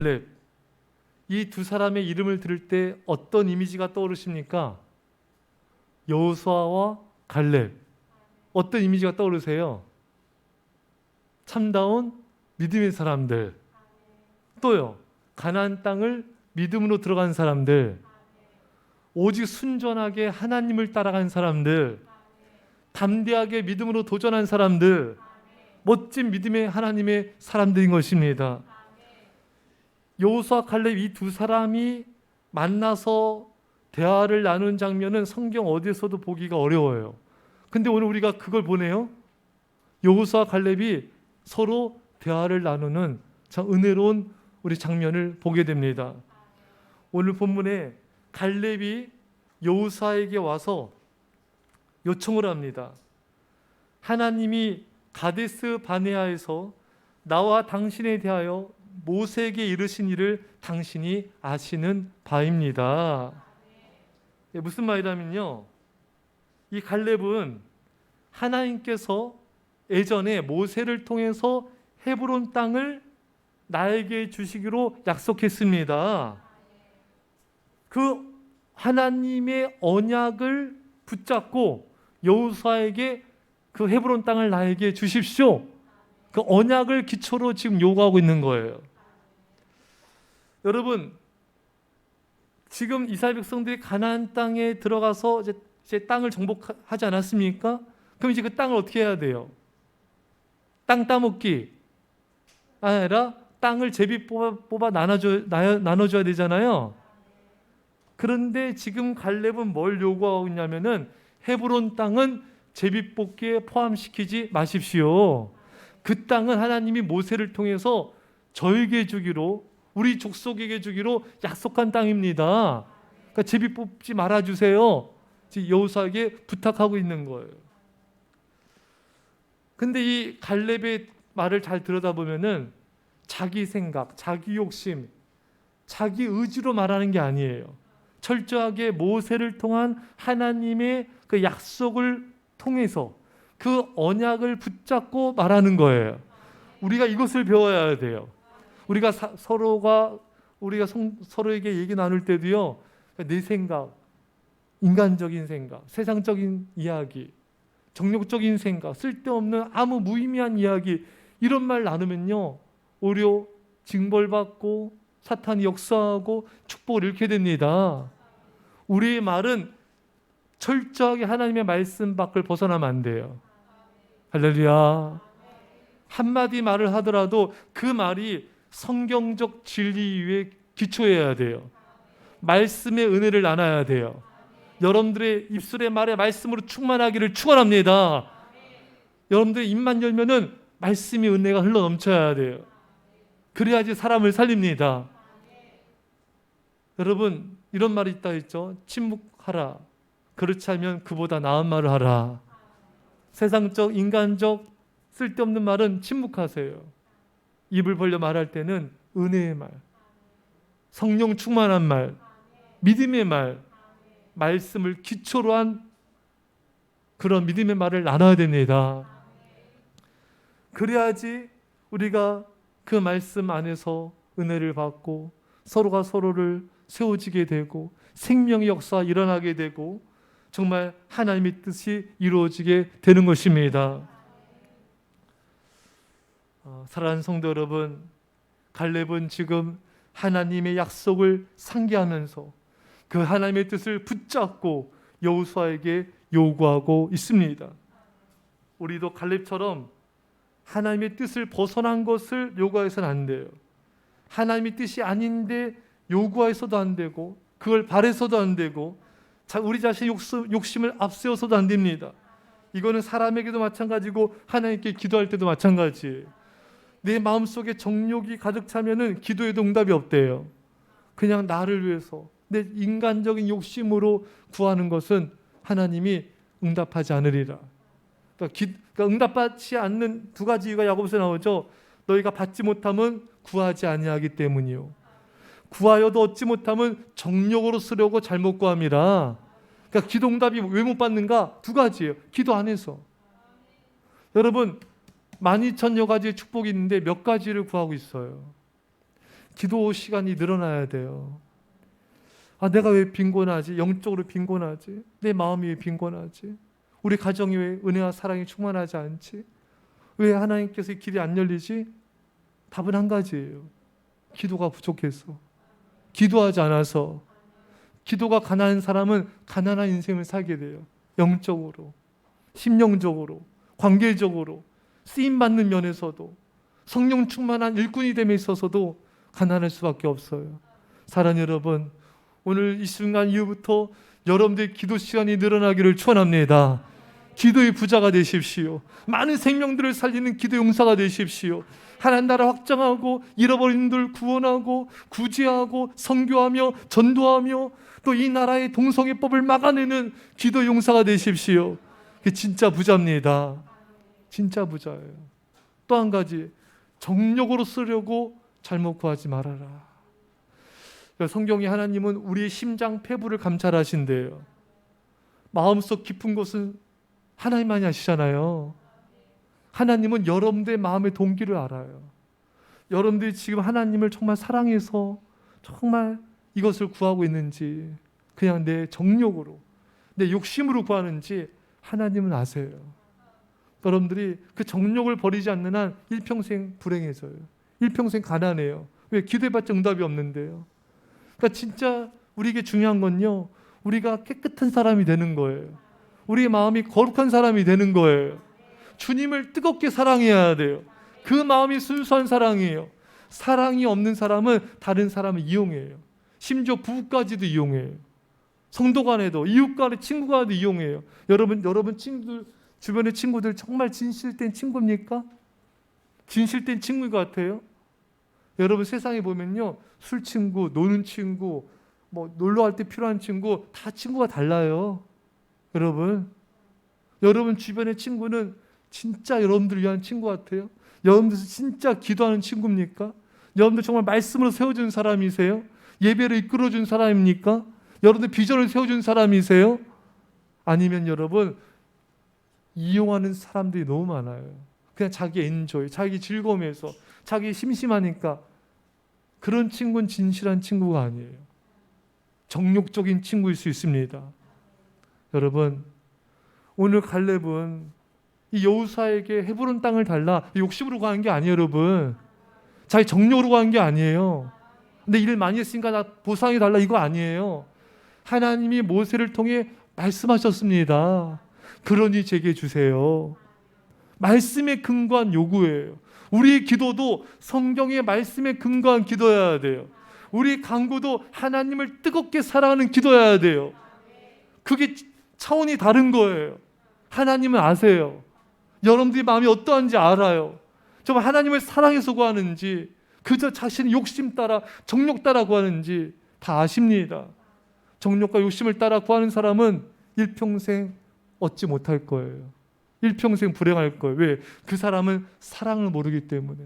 갈렙, 이 두 사람의 이름을 들을 때 어떤 이미지가 떠오르십니까? 여호수아와 갈렙, 어떤 이미지가 떠오르세요? 참다운 믿음의 사람들, 또요 가나안 땅을 믿음으로 들어간 사람들, 오직 순전하게 하나님을 따라간 사람들, 담대하게 믿음으로 도전한 사람들, 멋진 믿음의 하나님의 사람들인 것입니다. 여호수아 갈렙 이 두 사람이 만나서 대화를 나눈 장면은 성경 어디에서도 보기가 어려워요. 근데 오늘 우리가 그걸 보네요. 여호수아 갈렙이 서로 대화를 나누는 참 은혜로운 우리 장면을 보게 됩니다. 오늘 본문에 갈렙이 여호수아에게 와서 요청을 합니다. 하나님이 가데스 바네아에서 나와 당신에 대하여 모세에게 이르신 일을 당신이 아시는 바입니다. 무슨 말이냐면요, 이 갈렙은 하나님께서 예전에 모세를 통해서 헤브론 땅을 나에게 주시기로 약속했습니다. 그 하나님의 언약을 붙잡고 여호수아에게 그 헤브론 땅을 나에게 주십시오. 그 언약을 기초로 지금 요구하고 있는 거예요. 여러분, 지금 이스라엘 백성들이 가나안 땅에 들어가서 이제 땅을 정복하지 않았습니까? 그럼 이제 그 땅을 어떻게 해야 돼요? 땅 따먹기 아니라 땅을 제비 뽑아 나눠줘야 되잖아요. 그런데 지금 갈렙은 뭘 요구하고 있냐면은 헤브론 땅은 제비 뽑기에 포함시키지 마십시오. 그 땅은 하나님이 모세를 통해서 저에게 주기로, 우리 족속에게 주기로 약속한 땅입니다. 그러니까 제비 뽑지 말아주세요. 여호수아에게 부탁하고 있는 거예요. 근데 이 갈렙의 말을 잘 들여다보면은 자기 생각, 자기 욕심, 자기 의지로 말하는 게 아니에요. 철저하게 모세를 통한 하나님의 그 약속을 통해서 그 언약을 붙잡고 말하는 거예요. 우리가 이것을 배워야 돼요. 우리가 서로에게 얘기 나눌 때도요, 내 생각, 인간적인 생각, 세상적인 이야기, 정욕적인 생각, 쓸데없는 아무 무의미한 이야기, 이런 말 나누면요, 오히려 징벌받고 사탄이 역사하고 축복을 잃게 됩니다. 우리의 말은 철저하게 하나님의 말씀 밖을 벗어나면 안 돼요. 할렐루야. 한마디 말을 하더라도 그 말이 성경적 진리 위에 기초해야 돼요. 말씀의 은혜를 나눠야 돼요. 여러분들의 입술의 말에 말씀으로 충만하기를 축원합니다. 여러분들의 입만 열면은 말씀의 은혜가 흘러 넘쳐야 돼요. 그래야지 사람을 살립니다. 여러분, 이런 말이 있다 했죠. 침묵하라. 그렇지 않으면 그보다 나은 말을 하라. 세상적, 인간적, 쓸데없는 말은 침묵하세요. 입을 벌려 말할 때는 은혜의 말, 성령 충만한 말, 믿음의 말, 말씀을 기초로 한 그런 믿음의 말을 나눠야 됩니다. 그래야지 우리가 그 말씀 안에서 은혜를 받고 서로가 서로를 세워지게 되고 생명의 역사가 일어나게 되고 정말 하나님의 뜻이 이루어지게 되는 것입니다. 사랑하는 성도 여러분, 갈렙은 지금 하나님의 약속을 상기하면서 그 하나님의 뜻을 붙잡고 여호수아에게 요구하고 있습니다. 우리도 갈렙처럼 하나님의 뜻을 벗어난 것을 요구해서는 안 돼요. 하나님의 뜻이 아닌데 요구해서도 안 되고 그걸 바래서도 안 되고 우리 자신의 욕심을 앞세워서도 안 됩니다. 이거는 사람에게도 마찬가지고 하나님께 기도할 때도 마찬가지예요. 내 마음속에 정욕이 가득 차면은 기도에도 응답이 없대요. 그냥 나를 위해서 내 인간적인 욕심으로 구하는 것은 하나님이 응답하지 않으리라. 그러니까 응답받지 않는 두 가지 이유가 야고보서에 나오죠. 너희가 받지 못하면 구하지 아니하기 때문이요. 구하여도 얻지 못하면 정욕으로 쓰려고 잘못 구함이라. 그러니까 기도 응답이 왜 못 받는가? 두 가지예요. 기도 안 해서. 여러분, 12,000여 가지의 축복이 있는데 몇 가지를 구하고 있어요. 기도 시간이 늘어나야 돼요. 내가 왜 빈곤하지? 영적으로 빈곤하지? 내 마음이 왜 빈곤하지? 우리 가정이 왜 은혜와 사랑이 충만하지 않지? 왜 하나님께서 길이 안 열리지? 답은 한 가지예요. 기도가 부족해서. 기도하지 않아서. 기도가 가난한 사람은 가난한 인생을 살게 돼요. 영적으로, 심령적으로, 관계적으로, 쓰임받는 면에서도, 성령 충만한 일꾼이 됨에 있어서도 가난할 수밖에 없어요. 사랑하는 여러분, 오늘 이 순간 이후부터 여러분들의 기도 시간이 늘어나기를 축원합니다. 기도의 부자가 되십시오. 많은 생명들을 살리는 기도 용사가 되십시오. 하나님 나라 확장하고 잃어버린 이들 구원하고 구제하고 선교하며 전도하며 또 이 나라의 동성애법을 막아내는 기도 용사가 되십시오. 그게 진짜 부자입니다. 진짜 부자예요. 또 한 가지, 정욕으로 쓰려고 잘못 구하지 말아라. 성경에 하나님은 우리의 심장 폐부를 감찰하신대요. 마음속 깊은 곳은 하나님만이 아시잖아요. 하나님은 여러분들의 마음의 동기를 알아요. 여러분들이 지금 하나님을 정말 사랑해서 정말 이것을 구하고 있는지, 그냥 내 정욕으로, 내 욕심으로 구하는지 하나님은 아세요. 여러분들이 그 정욕을 버리지 않는 한 일평생 불행해져요. 일평생 가난해요. 왜? 기도해봤자 응답이 없는데요. 그러니까 진짜 우리에게 중요한 건요, 우리가 깨끗한 사람이 되는 거예요. 우리의 마음이 거룩한 사람이 되는 거예요. 주님을 뜨겁게 사랑해야 돼요. 그 마음이 순수한 사랑이에요. 사랑이 없는 사람은 다른 사람을 이용해요. 심지어 부부까지도 이용해요. 성도 간에도, 이웃 간에, 친구 간에도 이용해요. 여러분 친구들, 주변의 친구들 정말 진실된 친구입니까? 진실된 친구 같아요? 여러분 세상에 보면요, 술 친구, 노는 친구, 뭐 놀러 갈 때 필요한 친구, 다 친구가 달라요. 여러분 주변의 친구는 진짜 여러분들을 위한 친구 같아요? 여러분들 진짜 기도하는 친구입니까? 여러분들 정말 말씀으로 세워준 사람이세요? 예배를 이끌어준 사람입니까? 여러분들 비전을 세워준 사람이세요? 아니면 여러분 이용하는 사람들이 너무 많아요. 그냥 자기 엔조이, 자기 즐거움에서, 자기 심심하니까. 그런 친구는 진실한 친구가 아니에요. 정욕적인 친구일 수 있습니다. 여러분, 오늘 갈렙은 이 여호수아에게 헤브론 땅을 달라, 욕심으로 구한 게 아니에요. 여러분, 자기 정욕으로 구한 게 아니에요. 근데 일을 많이 했으니까 나 보상이 달라, 이거 아니에요. 하나님이 모세를 통해 말씀하셨습니다. 그러니 제게 주세요. 말씀에 근거한 요구예요. 우리의 기도도 성경의 말씀에 근거한 기도여야 돼요. 우리 간구도 하나님을 뜨겁게 사랑하는 기도여야 돼요. 그게 차원이 다른 거예요. 하나님은 아세요. 여러분들의 마음이 어떠한지 알아요. 정말 하나님을 사랑해서 구하는지, 그저 자신의 욕심 따라, 정욕 따라 구하는지 다 아십니다. 정욕과 욕심을 따라 구하는 사람은 일평생 얻지 못할 거예요. 일평생 불행할 거예요. 왜? 그 사람은 사랑을 모르기 때문에.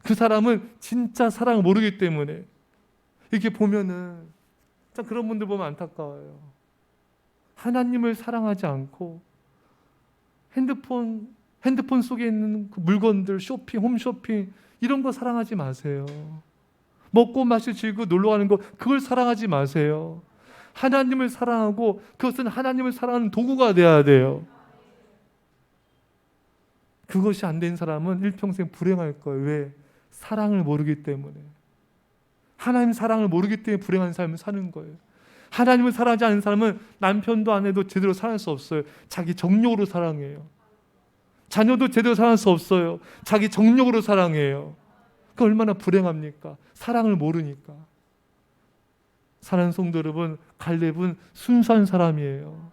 그 사람은 진짜 사랑을 모르기 때문에. 이렇게 보면은 참 그런 분들 보면 안타까워요. 하나님을 사랑하지 않고 핸드폰 속에 있는 그 물건들, 쇼핑, 홈쇼핑 이런 거 사랑하지 마세요. 먹고 마시고 즐기고 놀러 가는 거, 그걸 사랑하지 마세요. 하나님을 사랑하고 그것은 하나님을 사랑하는 도구가 돼야 돼요. 그것이 안 된 사람은 일평생 불행할 거예요. 왜? 사랑을 모르기 때문에. 하나님 사랑을 모르기 때문에 불행한 삶을 사는 거예요. 하나님을 사랑하지 않는 사람은 남편도 아내도 제대로 사랑할 수 없어요. 자기 정욕으로 사랑해요. 자녀도 제대로 사랑할 수 없어요. 자기 정욕으로 사랑해요. 그 얼마나 불행합니까? 사랑을 모르니까. 사랑하는 성도 여러분, 갈렙은 순수한 사람이에요.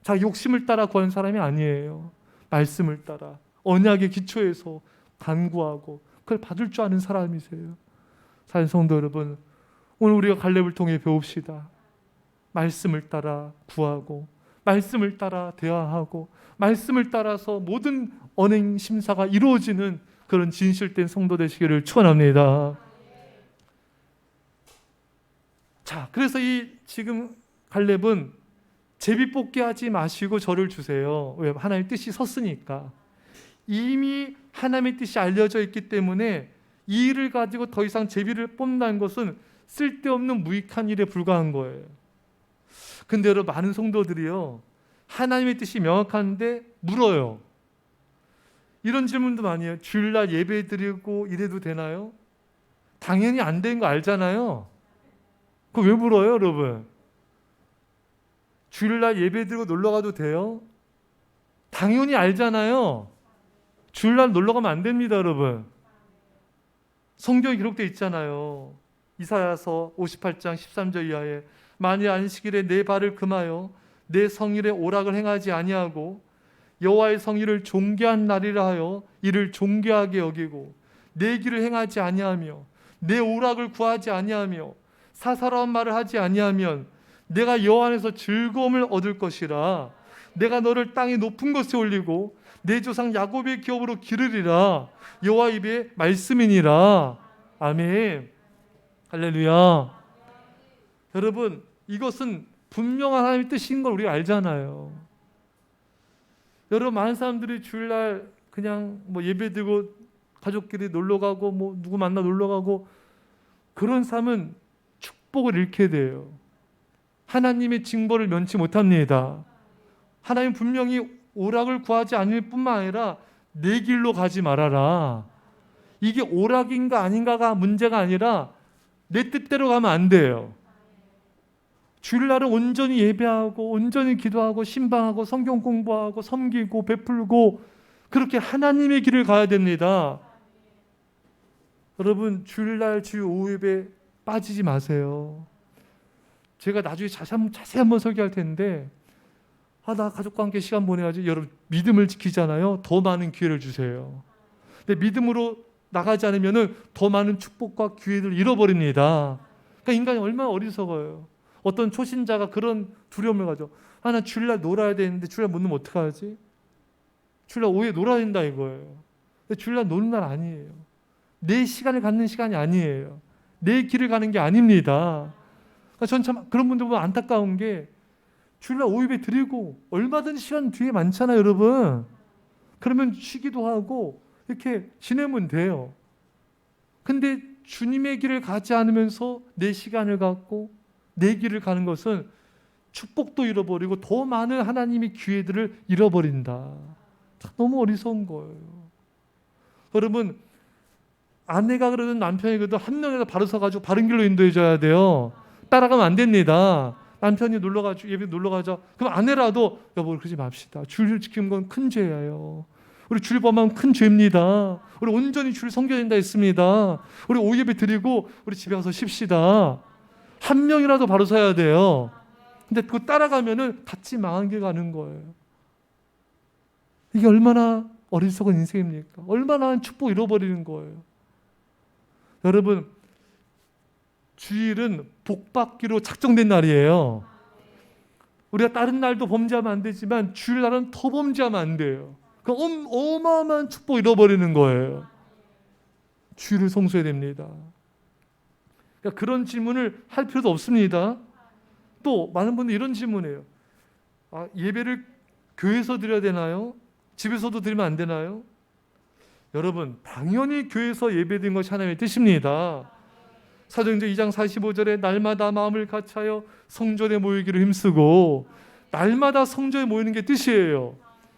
자기 욕심을 따라 구하는 사람이 아니에요. 말씀을 따라 언약의 기초에서 간구하고 그걸 받을 줄 아는 사람이세요. 사랑하는 성도 여러분, 오늘 우리가 갈렙을 통해 배웁시다. 말씀을 따라 구하고, 말씀을 따라 대화하고, 말씀을 따라서 모든 언행 심사가 이루어지는 그런 진실된 성도 되시기를 축원합니다. 자, 그래서 이 지금 갈렙은 제비뽑기 하지 마시고 저를 주세요. 왜? 하나님의 뜻이 섰으니까. 이미 하나님의 뜻이 알려져 있기 때문에 이 일을 가지고 더 이상 제비를 뽑는다는 것은 쓸데없는 무익한 일에 불과한 거예요. 근데 여러분, 많은 성도들이요, 하나님의 뜻이 명확한데 물어요. 이런 질문도 많이 해요. 주일날 예배 드리고 이래도 되나요? 당연히 안 되는 거 알잖아요. 그거 왜 물어요, 여러분? 주일날 예배 드리고 놀러 가도 돼요? 당연히 알잖아요. 주일날 놀러 가면 안 됩니다, 여러분. 성경에 기록되어 있잖아요. 이사야서 58장 13절 이하에 만일 안식일에 내 발을 금하여 내 성일에 오락을 행하지 아니하고 여호와의 성일을 존귀한 날이라 하여 이를 존귀하게 여기고 내 길을 행하지 아니하며 내 오락을 구하지 아니하며 사사로운 말을 하지 아니하면 내가 여호와 안에서 즐거움을 얻을 것이라. 내가 너를 땅의 높은 곳에 올리고 내 조상 야곱의 기업으로 기르리라. 여호와 입의 말씀이니라. 아멘. 할렐루야. 여러분, 이것은 분명한 하나님의 뜻인 걸 우리가 알잖아요. 여러분, 많은 사람들이 주일날 그냥 뭐 예배드리고 가족끼리 놀러 가고 뭐 누구 만나 놀러 가고 그런 삶은 축복을 잃게 돼요. 하나님의 징벌을 면치 못합니다. 하나님 분명히 오락을 구하지 않을 뿐만 아니라 내 길로 가지 말아라. 이게 오락인가 아닌가가 문제가 아니라 내 뜻대로 가면 안 돼요. 주일날은 온전히 예배하고 온전히 기도하고 신방하고 성경 공부하고 섬기고 베풀고 그렇게 하나님의 길을 가야 됩니다. 여러분, 주일날 주일 오후 예배 빠지지 마세요. 제가 나중에 자세히 한번 설교할 텐데 나 가족과 함께 시간 보내야지. 여러분, 믿음을 지키잖아요. 더 많은 기회를 주세요. 근데 믿음으로 나가지 않으면 더 많은 축복과 기회를 잃어버립니다. 그러니까 인간이 얼마나 어리석어요. 어떤 초신자가 그런 두려움을 가져. 나 주일날 놀아야 되는데 주일날 못 놀면 어떡하지? 주일날 오후에 놀아야 된다 이거예요. 근데 주일날 노는 날 아니에요. 내 시간을 갖는 시간이 아니에요. 내 길을 가는 게 아닙니다. 그러니까 전 참 그런 분들 보면 안타까운 게 주일날 오후 예배 드리고 얼마든지 시간 뒤에 많잖아요, 여러분. 그러면 쉬기도 하고 이렇게 지내면 돼요. 근데 주님의 길을 가지 않으면서 내 시간을 갖고 내 길을 가는 것은 축복도 잃어버리고 더 많은 하나님의 기회들을 잃어버린다. 너무 어리석은 거예요. 여러분, 아내가 그러든 남편이 그러든 한 명이라도 바로 서가지고 바른 길로 인도해 줘야 돼요. 따라가면 안 됩니다. 남편이 놀러가지고 예배 놀러가자. 그럼 아내라도 여보 그러지 맙시다. 주일을 지키는 건 큰 죄예요. 우리 주일 범하면 큰 죄입니다. 우리 온전히 주일 섬겨야 된다 했습니다. 우리 오후 예배 드리고 우리 집에 가서 쉽시다. 한 명이라도 바로 서야 돼요. 근데 그거 따라가면은 같이 망한 길 가는 거예요. 이게 얼마나 어리석은 인생입니까? 얼마나 축복 잃어버리는 거예요. 여러분, 주일은 복받기로 작정된 날이에요. 우리가 다른 날도 범죄하면 안 되지만 주일날은 더 범죄하면 안 돼요. 그 어마어마한 축복 잃어버리는 거예요. 주일을 성수해야 됩니다. 그러니까 그런 질문을 할 필요도 없습니다. 또 많은 분들이 이런 질문해요. 예배를 교회에서 드려야 되나요? 집에서도 드리면 안 되나요? 여러분, 당연히 교회에서 예배드린 것이 하나님의 뜻입니다. 사도행전 2장 45절에 날마다 마음을 같이하여 성전에 모이기를 힘쓰고, 날마다 성전에 모이는 게 뜻이에요.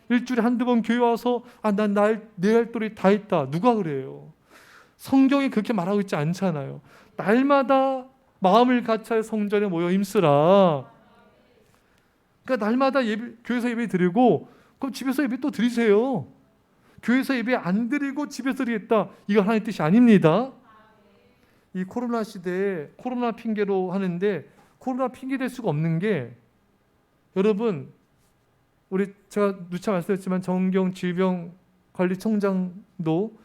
일주일에 한두 번 교회 와서 난 내 할 도리 다 했다. 누가 그래요? 성경이 그렇게 말하고 있지 않잖아요. 날마다 마음을 같이하여 성전에 모여 힘쓰라. 그러니까 날마다 교회에서 예배 드리고 그럼 집에서 예배 또 드리세요. 교회에서 예배 안 드리고 집에서 드리겠다. 이거 하나님의 뜻이 아닙니다. 이 코로나 시대에 코로나 핑계로 하는데 코로나 핑계 될 수가 없는 게, 여러분, 제가 누차 말씀드렸지만 정경질병관리청장도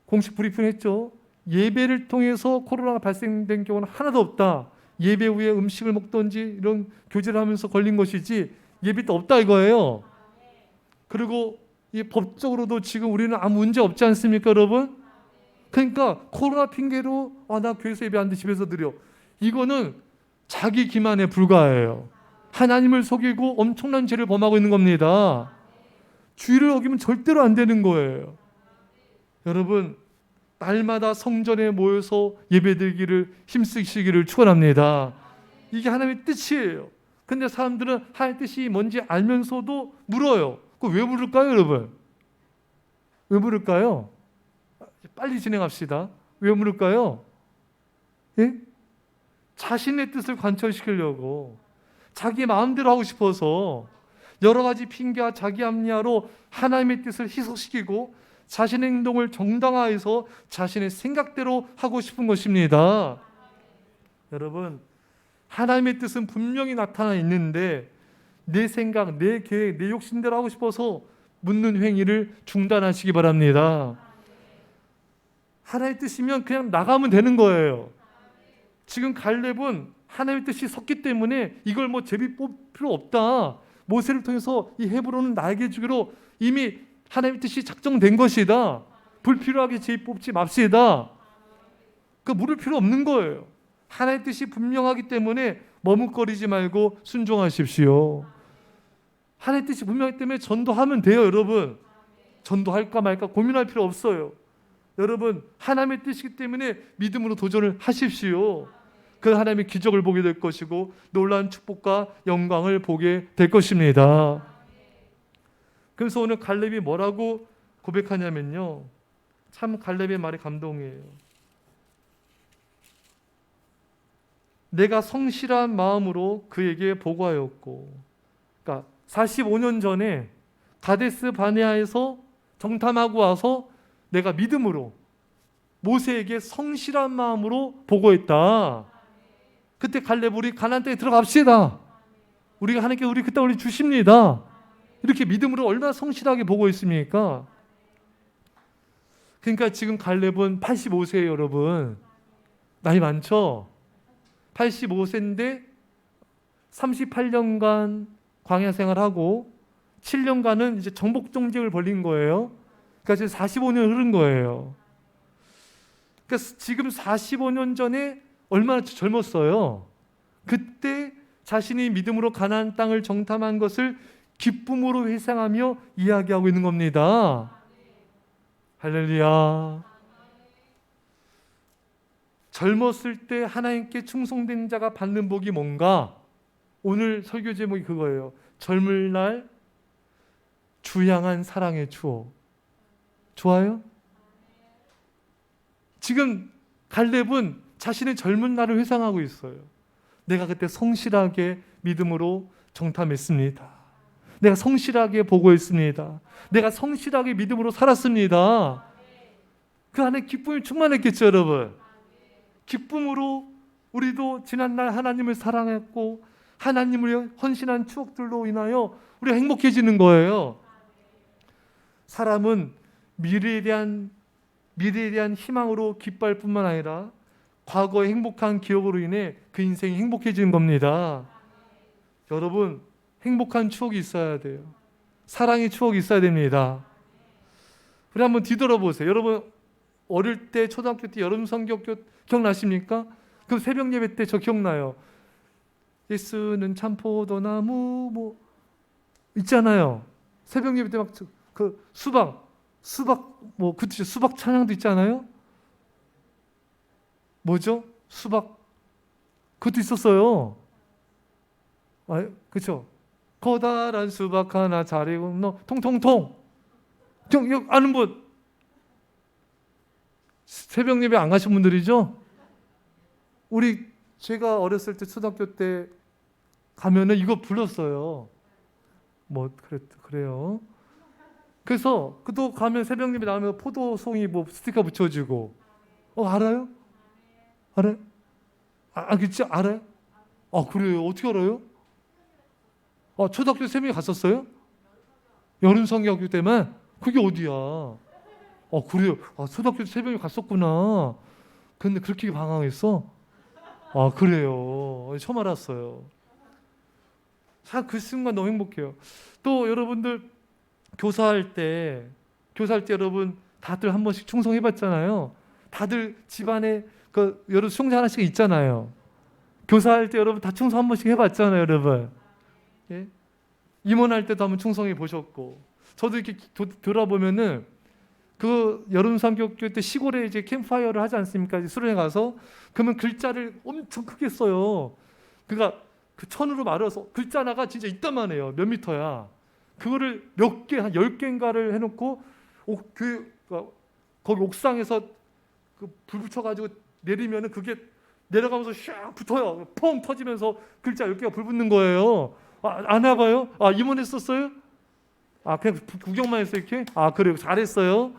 공식 브리핑했죠. 예배를 통해서 코로나가 발생된 경우는 하나도 없다. 예배 후에 음식을 먹던지 이런 교제를 하면서 걸린 것이지 예배도 없다 이거예요. 그리고 이 법적으로도 지금 우리는 아무 문제 없지 않습니까, 여러분? 그러니까 코로나 핑계로 나 교회에서 예배 안 돼 집에서 드려. 이거는 자기 기만에 불과해요. 하나님을 속이고 엄청난 죄를 범하고 있는 겁니다. 주의를 어기면 절대로 안 되는 거예요. 여러분, 날마다 성전에 모여서 예배드리기를 힘쓰시기를 축원합니다. 이게 하나님의 뜻이에요. 근데 사람들은 하나님의 뜻이 뭔지 알면서도 물어요. 그거 왜 물을까요, 여러분? 왜 물을까요? 빨리 진행합시다. 왜 물을까요? 예? 자신의 뜻을 관철시키려고, 자기 마음대로 하고 싶어서 여러 가지 핑계와 자기 합리화로 하나님의 뜻을 희석시키고 자신의 행동을 정당화해서 자신의 생각대로 하고 싶은 것입니다. 여러분, 하나님의 뜻은 분명히 나타나 있는데 내 생각, 내 계획, 내 욕심대로 하고 싶어서 묻는 행위를 중단하시기 바랍니다. 하나님의 뜻이면 그냥 나가면 되는 거예요. 지금 갈렙은 하나님의 뜻이 섰기 때문에 이걸 뭐 제비 뽑을 필요 없다. 모세를 통해서 이 헤브론은 나에게 주기로 이미 하나님의 뜻이 작정된 것이다. 불필요하게 제비 뽑지 맙시다. 그 물을 필요 없는 거예요. 하나님의 뜻이 분명하기 때문에 머뭇거리지 말고 순종하십시오. 하나님의 뜻이 분명하기 때문에 전도하면 돼요, 여러분. 전도할까 말까 고민할 필요 없어요. 여러분, 하나님의 뜻이기 때문에 믿음으로 도전을 하십시오. 그 하나님의 기적을 보게 될 것이고 놀라운 축복과 영광을 보게 될 것입니다. 그래서 오늘 갈렙이 뭐라고 고백하냐면요, 참 갈렙의 말이 감동이에요. 내가 성실한 마음으로 그에게 보고하였고, 그러니까 45년 전에 가데스 바네아에서 정탐하고 와서 내가 믿음으로 모세에게 성실한 마음으로 보고했다. 그때 갈렙, 우리 가나안 땅에 들어갑시다. 우리가 하나님께 우리 그 땅을 주십니다. 이렇게 믿음으로 얼마나 성실하게 보고했습니까? 그러니까 지금 갈렙은 85세예요, 여러분. 나이 많죠? 85세인데 38년간 광야 생활하고 7년간은 이제 정복 정직을 벌린 거예요. 그러니까 지금 45년 흐른 거예요. 그러니까 지금 45년 전에 얼마나 젊었어요. 그때 자신이 믿음으로 가나안 땅을 정탐한 것을 기쁨으로 회상하며 이야기하고 있는 겁니다. 할렐루야. 젊었을 때 하나님께 충성된 자가 받는 복이 뭔가? 오늘 설교 제목이 그거예요. 젊을 날 주향한 사랑의 추억. 좋아요? 지금 갈렙은 자신의 젊은 날을 회상하고 있어요. 내가 그때 성실하게 믿음으로 정탐했습니다. 내가 성실하게 보고했습니다. 내가 성실하게 믿음으로 살았습니다. 그 안에 기쁨이 충만했겠죠, 여러분. 기쁨으로 우리도 지난날 하나님을 사랑했고 하나님을 헌신한 추억들로 인하여 우리가 행복해지는 거예요. 사람은 미래에 대한 희망으로 기뻐할 뿐만 아니라 과거의 행복한 기억으로 인해 그 인생이 행복해지는 겁니다. 여러분, 행복한 추억이 있어야 돼요. 사랑의 추억이 있어야 됩니다. 우리 한번 뒤돌아보세요. 여러분, 어릴 때 초등학교 때 여름 성경교 기억나십니까? 그 새벽 예배 때 저 기억나요. 예수는 참포도나무 뭐 있잖아요. 새벽 예배 때 막 그 수박 뭐 그때 수박 찬양도 있잖아요. 뭐죠? 수박 그것도 있었어요. 아, 그렇죠. 커다란 수박 하나 잘 익은 통통통. 아는 분? 새벽 예배 안 가신 분들이죠? 제가 어렸을 때 초등학교 때 가면은 이거 불렀어요. 뭐 그래요. 그래서 또 가면 새벽 예배 나오면 포도송이 뭐 스티커 붙여주고. 알아요? 알아요? 그치? 알아요? 그래요? 어떻게 알아요? 초등학교 새벽에 갔었어요? 여름 성경학교 때만? 그게 어디야? 그래요? 초등학교 새벽에 갔었구나. 근데 그렇게 방황했어? 그래요. 처음 알았어요. 참 그 순간 너무 행복해요. 또 여러분들 교사할 때 여러분 다들 한 번씩 충성해봤잖아요. 다들 집안에 여러분 수용자 하나씩 있잖아요. 교사할 때 여러분 다 충성 한 번씩 해봤잖아요, 여러분. 예? 임원할 때도 한번 충성해 보셨고, 저도 이렇게 돌아보면은 그 여름 삼겹교 때 시골에 이제 캠프파이어를 하지 않습니까? 수련회 가서. 그러면 글자를 엄청 크게 써요. 그러니까 그 천으로 말아서 글자 하나가 진짜 이따만 해요. 몇 미터야. 그거를 몇 개, 한 10개인가를 해놓고 거기 옥상에서 그 불 붙여가지고 내리면은 그게 내려가면서 샥 붙어요. 펑 터지면서 글자 10개가 불 붙는 거예요. 안 해봐요? 입원했었어요? 그냥 구경만 했어요 이렇게? 그래요. 잘했어요.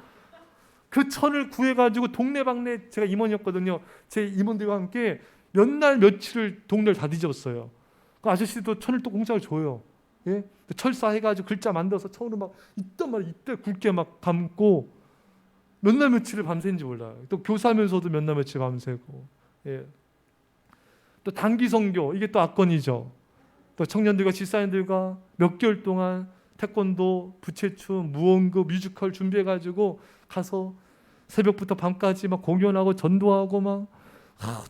그 천을 구해가지고 동네방네, 제가 임원이었거든요. 제 임원들과 함께 몇 날 며칠을 동네를 다 뒤졌어요. 그 아저씨도 천을 또 공짜로 줘요. 예? 철사해가지고 글자 만들어서 천으로 막 이때 말 이때 굵게 막 감고 몇 날 며칠을 밤새는지 몰라요. 또 교사하면서도 몇 날 며칠 밤새고. 예. 또 단기 선교, 이게 또 압권이죠. 또 청년들과 집사님들과 몇 개월 동안 태권도, 부채춤, 무언급, 뮤지컬 준비해가지고 가서 새벽부터 밤까지 막 공연하고 전도하고 막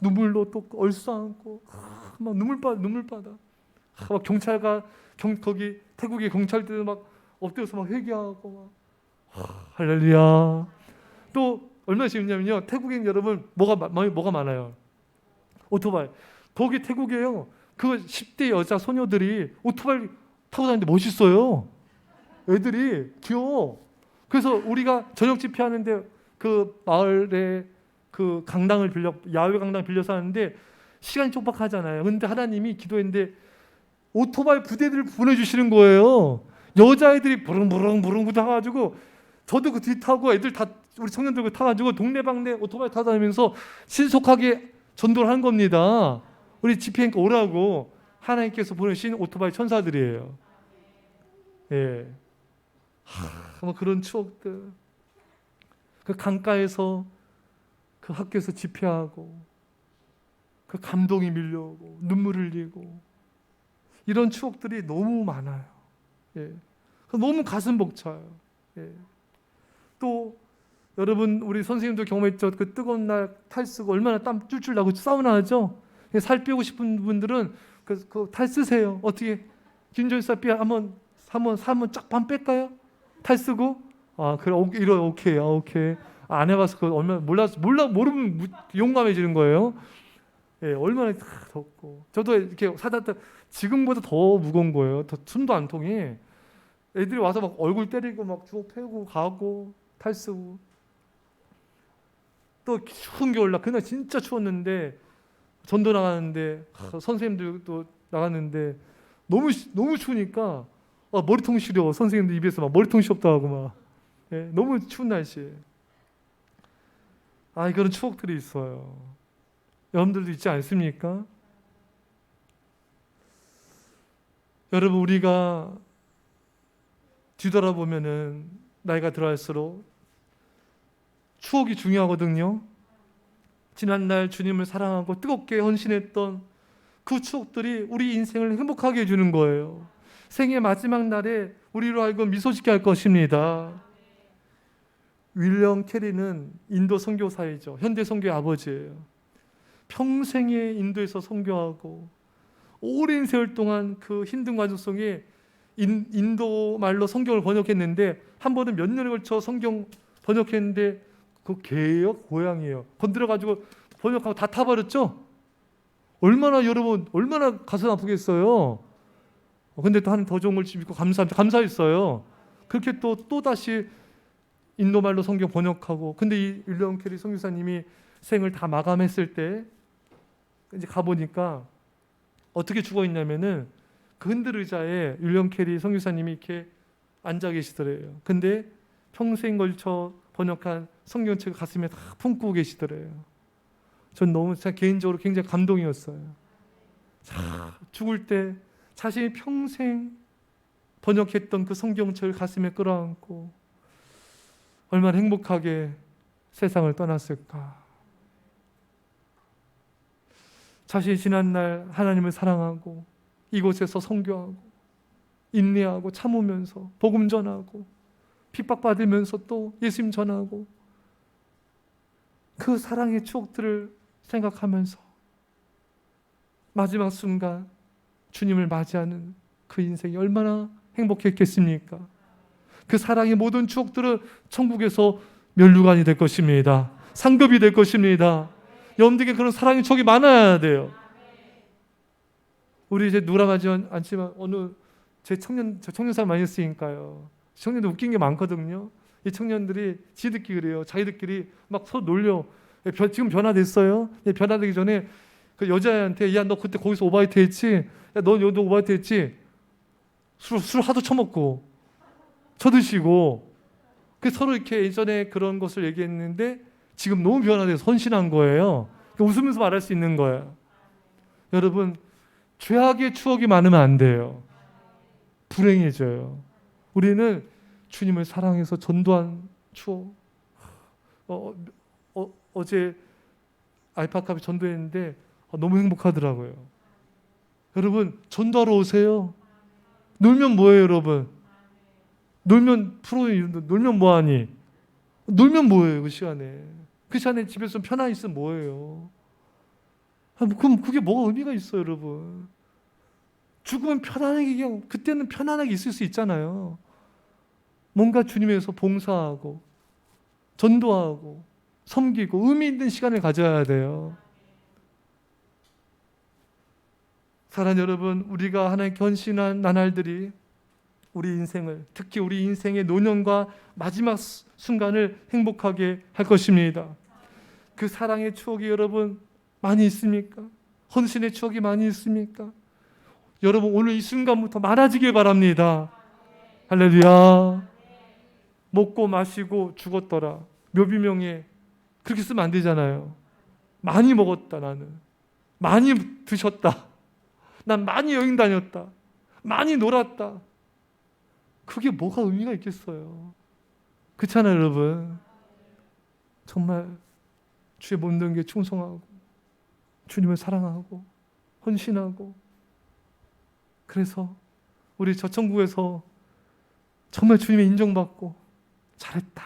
눈물로 또 얼싸안고 막 눈물바다. 막 경찰과 거기 태국의 경찰들 막 엎드려서 막 회개하고 막 할렐루야. 또 얼마나 재밌냐면요. 태국엔 여러분 뭐가 많아요. 오토바이. 거기 태국에요. 그 10대 여자 소녀들이 오토바이 타고 다니는데 멋있어요. 애들이 귀여워. 그래서 우리가 저녁 집회하는데 그 마을에 그 야외 강당 빌려서 하는데 시간이 촉박하잖아요. 근데 하나님이 기도했는데 오토바이 부대들을 보내주시는 거예요. 여자애들이 부릉부릉 타가지고 저도 그 뒤 타고 애들 다 우리 청년들 타가지고 동네방네 오토바이 타고 다니면서 신속하게 전도를 하는 겁니다. 우리 집회니까 오라고 하나님께서 보내신 오토바이 천사들이에요. 예. 뭐 그런 추억들. 그 강가에서 그 학교에서 집회하고 그 감동이 밀려오고 눈물 흘리고 이런 추억들이 너무 많아요. 예. 너무 가슴 벅차요. 예. 또 여러분 우리 선생님도 경험했죠. 그 뜨거운 날 탈쓰고 얼마나 땀 쫄쫄 나고 사우나 하죠. 살 빼고 싶은 분들은 그 탈 쓰세요. 어떻게 김종사 삐 한번 쫙 반 뺄까요? 탈 쓰고 그래 오케이. 안 해봐서 그 얼마나 모르면 용감해지는 거예요. 예, 얼마나 덥고 저도 이렇게 사다 지금보다 더 무거운 거예요. 더 숨도 안 통해. 애들이 와서 막 얼굴 때리고 막 주워 패고 가고 탈 쓰고 또 추운 겨울날 그날 진짜 추웠는데 전도 나가는데 선생님들도 나갔는데 너무 추우니까 머리통 시려. 선생님들 입에서 막 머리통 시렵다 하고 막 너무 추운 날씨에 그런 추억들이 있어요. 여러분들도 있지 않습니까? 여러분 우리가 뒤돌아보면은 나이가 들어갈수록 추억이 중요하거든요. 지난날 주님을 사랑하고 뜨겁게 헌신했던 그 추억들이 우리 인생을 행복하게 해주는 거예요. 생의 마지막 날에 우리로 하여금 미소짓게 할 것입니다. 윌리엄 캐리는 인도 선교사이죠. 현대 선교의 아버지예요. 평생에 인도에서 선교하고 오랜 세월 동안 그 힘든 과정 속에 인도 말로 성경을 번역했는데 한 번은 몇 년에 걸쳐 성경 번역했는데 그 개예요? 고양이에요. 건드려가지고 번역하고 다 타버렸죠? 얼마나 가슴 아프겠어요. 근데 또 하나님 더 좋은 걸 믿고 감사했어요. 그렇게 또 다시 인도말로 성경 번역하고 근데 이 윌리엄 캐리 선교사님이 생을 다 마감했을 때 이제 가보니까 어떻게 죽어 있냐면은 그 흔들 의자에 윌리엄 캐리 선교사님이 이렇게 앉아 계시더래요. 근데 평생 걸쳐 번역한 성경책을 가슴에 다 품고 계시더래요. 전 너무 개인적으로 굉장히 감동이었어요. 죽을 때 자신이 평생 번역했던 그 성경책을 가슴에 끌어안고 얼마나 행복하게 세상을 떠났을까. 자신이 지난날 하나님을 사랑하고 이곳에서 선교하고 인내하고 참으면서 복음 전하고 핍박받으면서 또 예수님 전하고 그 사랑의 추억들을 생각하면서 마지막 순간 주님을 맞이하는 그 인생이 얼마나 행복했겠습니까? 그 사랑의 모든 추억들은 천국에서 면류관이 될 것입니다. 상급이 될 것입니다. 여러분들에게 그런 사랑의 추억이 많아야 돼요. 우리 이제 누구랑 하지 않지만 어느 저 청년사를 많이 했으니까요. 청년들 웃긴 게 많거든요. 이 청년들이 지들끼리 그래요. 자기들끼리 막 서로 놀려. 지금 변화됐어요. 변화되기 전에 그 여자애한테 야 너 그때 거기서 오바이트 했지? 야 너 여기도 오바이트 했지? 술 하도 처먹고 쳐드시고 그 서로 이렇게 예전에 그런 것을 얘기했는데 지금 너무 변화돼서 헌신한 거예요. 웃으면서 말할 수 있는 거예요. 여러분 죄악의 추억이 많으면 안 돼요. 불행해져요. 우리는 주님을 사랑해서 전도한 추억. 어제 알파카에 전도했는데 너무 행복하더라고요. 여러분 전도하러 오세요. 놀면 뭐해요, 여러분? 놀면 놀면 뭐하니? 놀면 뭐해요, 그 시간에? 그 시간에 집에서 편안히 있으면 뭐해요? 그럼 그게 뭐가 의미가 있어요, 여러분? 죽으면 편안하게 그냥 그때는 편안하게 있을 수 있잖아요. 뭔가 주님에서 봉사하고 전도하고 섬기고 의미 있는 시간을 가져야 돼요. 사랑하는 여러분, 우리가 하나님께 헌신한 나날들이 우리 인생을, 특히 우리 인생의 노년과 마지막 순간을 행복하게 할 것입니다. 그 사랑의 추억이 여러분 많이 있습니까? 헌신의 추억이 많이 있습니까? 여러분 오늘 이 순간부터 많아지길 바랍니다. 할렐루야. 먹고 마시고 죽었더라. 묘비명에 그렇게 쓰면 안 되잖아요. 많이 먹었다 나는. 많이 드셨다. 난 많이 여행 다녔다. 많이 놀았다. 그게 뭐가 의미가 있겠어요. 그렇잖아요, 여러분. 정말 주의 모든 게 충성하고 주님을 사랑하고 헌신하고 그래서 우리 저 천국에서 정말 주님의 인정받고 잘했다.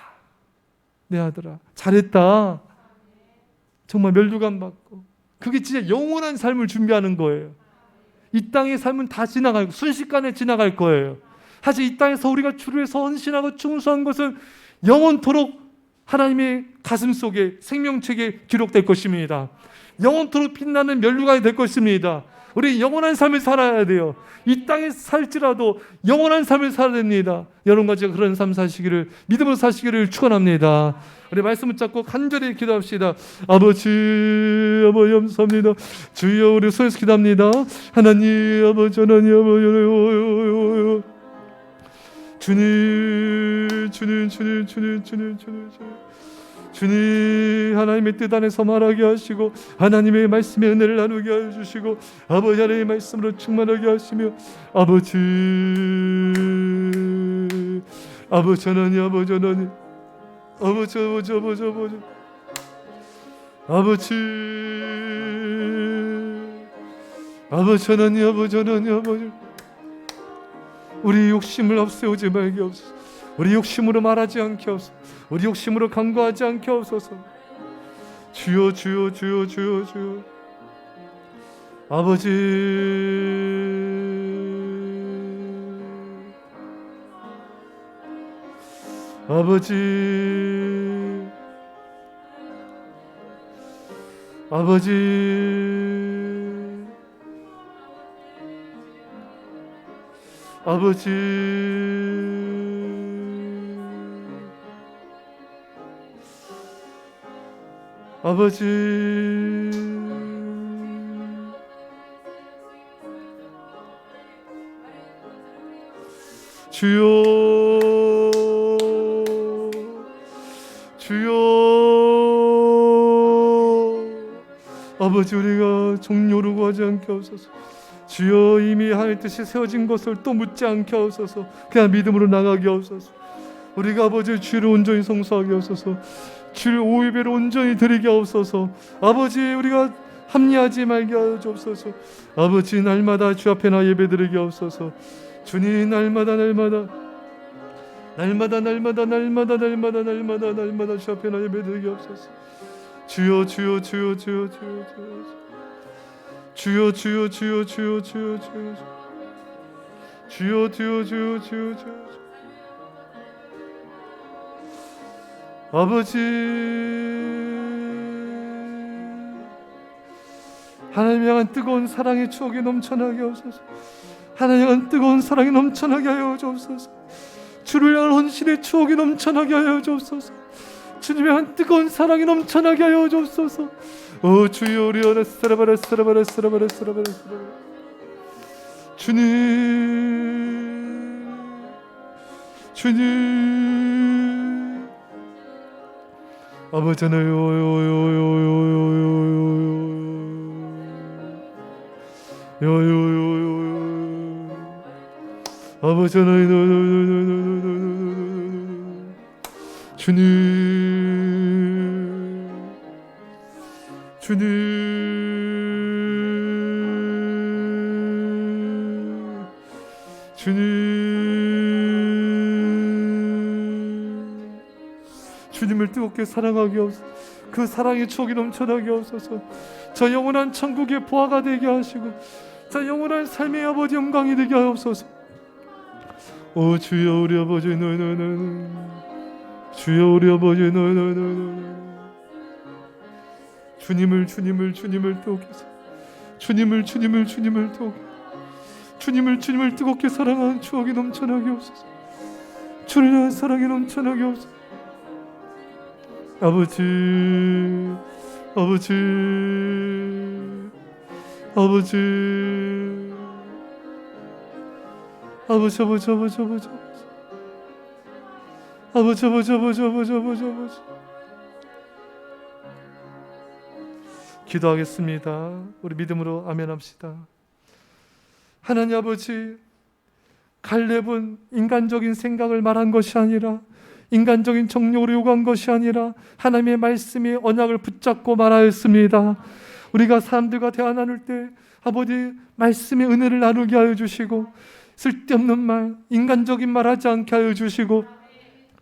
내 아들아 잘했다. 정말 면류관 받고 그게 진짜 영원한 삶을 준비하는 거예요. 이 땅의 삶은 다 지나가고 순식간에 지나갈 거예요. 사실 이 땅에서 우리가 주를 위해서 헌신하고 충성한 것은 영원토록 하나님의 가슴 속에 생명책에 기록될 것입니다. 영원토록 빛나는 면류관이 될 것입니다. 우리 영원한 삶을 살아야 돼요. 이 땅에 살지라도 영원한 삶을 살아야 됩니다. 여러분과 제가 그런 삶 사시기를 믿음으로 사시기를 축원합니다. 우리 말씀 붙잡고 간절히 기도합시다. 아버지 감사합니다. 주여 우리 손에서 기도합니다. 하나님 아버지 하나님 아버지 주님 하나님의 뜻 안에서 말하게 하시고 하나님의 말씀의 은혜를 나누게 해주시고 아버지 하나님의 말씀으로 충만하게 하시며 아버지 하나님 아버지 하나님 아버지 하나님 아버지 하나님 우리 욕심을 앞세우지 말게 하옵소서. 우리 욕심으로 말하지 않게 하옵소서. 우리 욕심으로 간구하지 않게 하옵소서. 주여 아버지 아버지 우리가 종료로 하지 않게 하옵소서. 주여 이미 하나님의 뜻이 세워진 것을 또 묻지 않게 하옵소서. 그냥 믿음으로 나가게 하옵소서. 우리가 아버지 주를 온전히 성수하게 하옵소서. 주를 오예배로 온전히 드리게 하옵소서. 아버지 우리가 합리하지 말게 하옵소서. 아버지 날마다 주 앞에 나 예배 드리게 하옵소서. 주님 날마다 주 앞에 나 예배 드리게 하옵소서. 주여 아버지, 하나님 향한 뜨거운 사랑의 추억이 넘쳐나게 하옵소서. 하나님 향한 뜨거운 사랑이 넘쳐나게 하여 주옵소서. 주를 향한 헌신의 추억이 넘쳐나게 하여 주옵소서. 주님의 한 뜨거운 사랑이 넘쳐나게 하여 주옵소서. 오 주여, 우리 오라스라바라 스라바라 스라바라 스라바라 주님, 주님, 아버지 아버지 주님, 주님, 주님, 주님을 뜨겁게 사랑하게 하옵소서. 그 사랑의 추억이 넘쳐나게 하옵소서. 저 영원한 천국의 보화가 되게 하시고 저 영원한 삶의 아버지 영광이 되게 하옵소서. 오 주여, 우리 아버지 주여, 우리 아버지 주님을 뜨겁게 주님을 뜨겁게 사랑하는 추억이 넘쳐나게 하옵소서. 주를 향한 사랑이 넘쳐나게 하옵소서. 아버지, 아버지, 아버지, 아버지, 아버지, 아버지, 아버지, 아버지, 아버지, 아버지, 아버지, 아버지, 아버지. 기도하겠습니다. 우리 믿음으로 아멘합시다. 하나님 아버지, 갈렙은 인간적인 생각을 말한 것이 아니라, 인간적인 정욕으로 요구한 것이 아니라 하나님의 말씀의 언약을 붙잡고 말하였습니다. 우리가 사람들과 대화 나눌 때 아버지 말씀의 은혜를 나누게 하여 주시고, 쓸데없는 말, 인간적인 말 하지 않게 하여 주시고,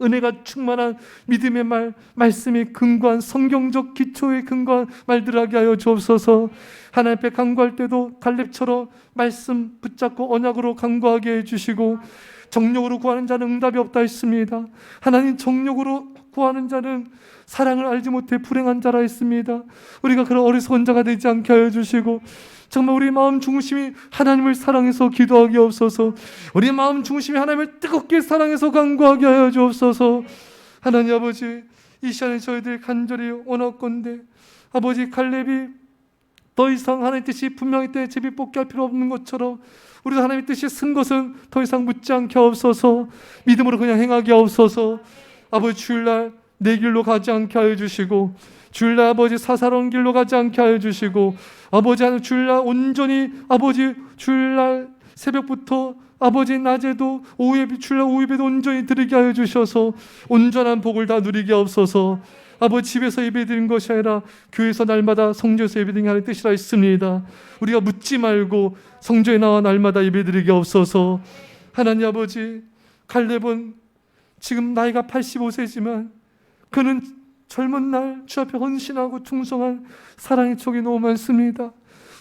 은혜가 충만한 믿음의 말, 말씀의 근거한 성경적 기초에 근거한 말들 하게 하여 주옵소서. 하나님 앞에 간구할 때도 갈렙처럼 말씀 붙잡고 언약으로 간구하게 해주시고, 정욕으로 구하는 자는 응답이 없다 했습니다. 하나님, 정욕으로 구하는 자는 사랑을 알지 못해 불행한 자라 했습니다. 우리가 그런 어리석은 자가 되지 않게 하여 주시고, 정말 우리 마음 중심이 하나님을 사랑해서 기도하게 하옵소서. 우리 마음 중심이 하나님을 뜨겁게 사랑해서 간구하게 하여 주옵소서. 하나님 아버지, 이 시간에 저희들 간절히 원하건대 아버지, 갈렙이 더 이상 하나님의 뜻이 분명히 때 제비 뽑기 할 필요 없는 것처럼 우리도 하나님의 뜻이 쓴 것은 더 이상 묻지 않게 하옵소서. 믿음으로 그냥 행하게 하옵소서. 아버지, 주일날 내 길로 가지 않게 하여 주시고, 주일날 아버지 사사로운 길로 가지 않게 하여 주시고, 아버지 하나님 주일날 온전히 아버지 주일날 새벽부터 아버지 낮에도 주일날 오후 예배도 온전히 드리게 하여 주셔서 온전한 복을 다 누리게 하옵소서. 아버지, 집에서 예배드린 것이 아니라 교회에서 날마다 성전에서 예배드리는 게 하나님의 뜻이라 했습니다. 우리가 묻지 말고 성전에 나와 날마다 예배드리게 하옵소서. 하나님 아버지, 갈렙은 지금 나이가 85세지만 그는 젊은 날 주 앞에 헌신하고 충성한 사랑의 추억이 너무 많습니다.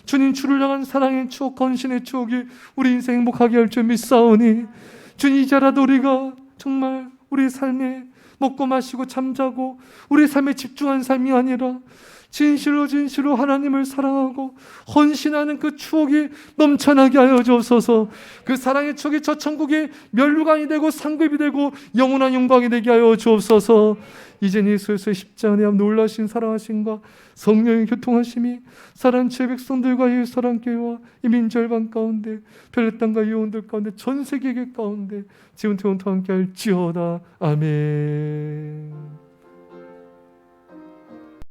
주님, 주를 향한 사랑의 추억, 헌신의 추억이 우리 인생 행복하게 할 줄 믿사오니, 주님, 이제라도 우리가 정말 우리 삶에 먹고 마시고 잠자고 우리 삶에 집중한 삶이 아니라 진실로 하나님을 사랑하고 헌신하는 그 추억이 넘쳐나게 하여 주옵소서. 그 사랑의 추억이 저 천국의 면류관이 되고 상급이 되고 영원한 영광이 되게 하여 주옵소서. 이제 예수의 십자가의 놀라신 사랑하심과 성령의 교통하심이 사랑하는 제 백성들과 예수 사랑교회와 이민절반 가운데, 별의 땅과 이혼들 가운데, 전 세계 가운데 지금부터 함께 할지어다. 아멘.